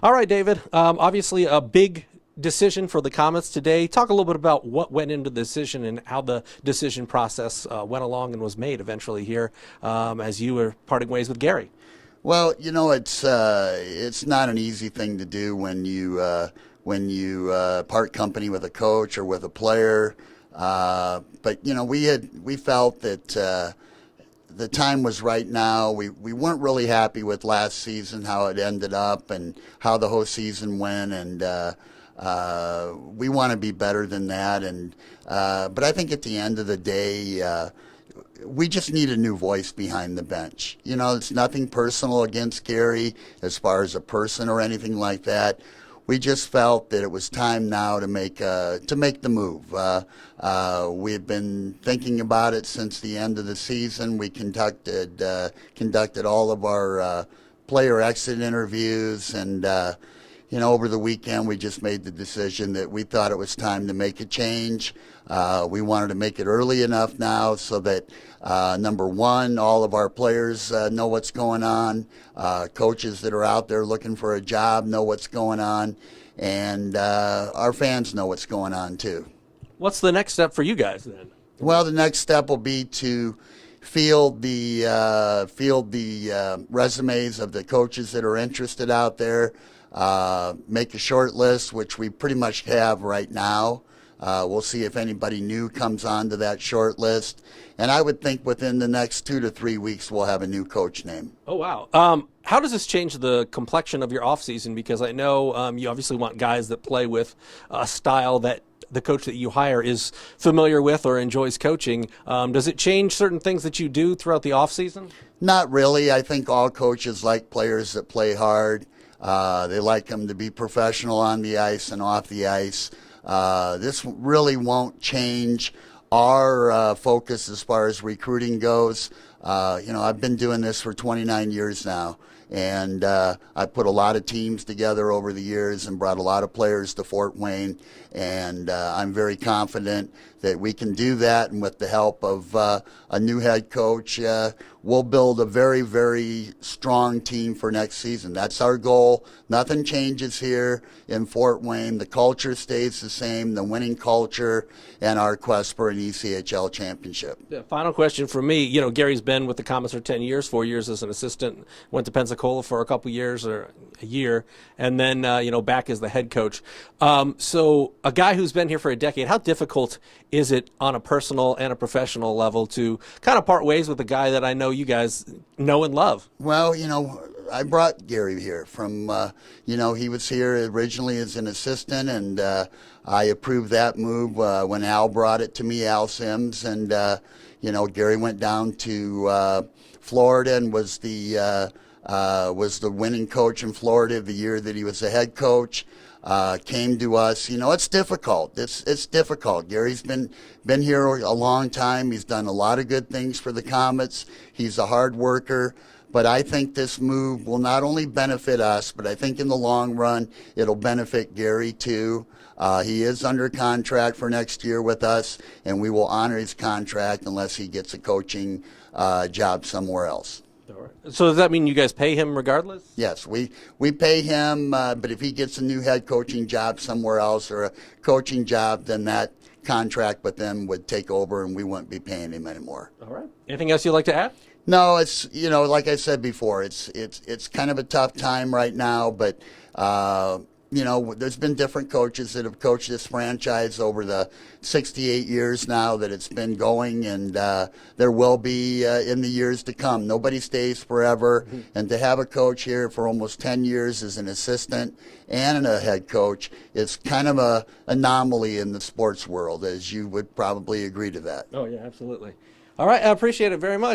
All right, David. Obviously, a big decision for the Komets today. Talk a little bit about what went into the decision and how the decision process went along and was made eventually here as you were parting ways with Gary. Well, it's not an easy thing to do when you part company with a coach or with a player. But we felt that the time was right now. We weren't really happy with last season, how it ended up and how the whole season went, and we want to be better than that. But I think at the end of the day, we just need a new voice behind the bench. It's nothing personal against Gary as far as a person or anything like that. We just felt that it was time now to make the move. We've been thinking about it since the end of the season. We conducted all of our player exit interviews, and over the weekend we just made the decision that we thought it was time to make a change. We wanted to make it early enough now so that number one, all of our players know what's going on. Coaches that are out there looking for a job know what's going on, and our fans know what's going on too. What's the next step for you guys then? Well, the next step will be to field the resumes of the coaches that are interested out there. Make a short list, which we pretty much have right now. We'll see if anybody new comes onto that short list. And I would think within the next 2 to 3 weeks, we'll have a new coach name. Oh, wow. How does this change the complexion of your offseason? Because I know you obviously want guys that play with a style that the coach that you hire is familiar with or enjoys coaching. Does it change certain things that you do throughout the offseason? Not really. I think all coaches like players that play hard. They like them to be professional on the ice and off the ice. This really won't change our focus as far as recruiting goes. I've been doing this for 29 years now, and I put a lot of teams together over the years and brought a lot of players to Fort Wayne, and I'm very confident that we can do that, and with the help of a new head coach, we'll build a very, very strong team for next season. That's our goal. Nothing changes here in Fort Wayne. The culture stays the same, the winning culture, and our quest for an ECHL championship. Yeah, final question for me. Gary's been with the Komets for 10 years, 4 years as an assistant, went to Pensacola for a couple years or a year, and then, back as the head coach. So a guy who's been here for a decade, how difficult is it on a personal and a professional level to kind of part ways with a guy that I know you guys know and love? Well, I brought Gary here from, he was here originally as an assistant, and I approved that move when Al brought it to me, Al Sims, and, Gary went down to Florida and was the winning coach in Florida the year that he was the head coach. Came to us. It's difficult. It's difficult. Gary's been here a long time. He's done a lot of good things for the Komets. He's a hard worker. But I think this move will not only benefit us, but I think in the long run, it'll benefit Gary too. He is under contract for next year with us, and we will honor his contract unless he gets a coaching job somewhere else. So does that mean you guys pay him regardless? Yes, we pay him, but if he gets a new head coaching job somewhere else or a coaching job, then that contract with them would take over and we wouldn't be paying him anymore. All right. Anything else you'd like to add? No, it's, like I said before, it's kind of a tough time right now, but there's been different coaches that have coached this franchise over the 68 years now that it's been going, and there will be in the years to come. Nobody stays forever, and to have a coach here for almost 10 years as an assistant and a head coach is kind of an anomaly in the sports world, as you would probably agree to that. Oh, yeah, absolutely. All right, I appreciate it very much.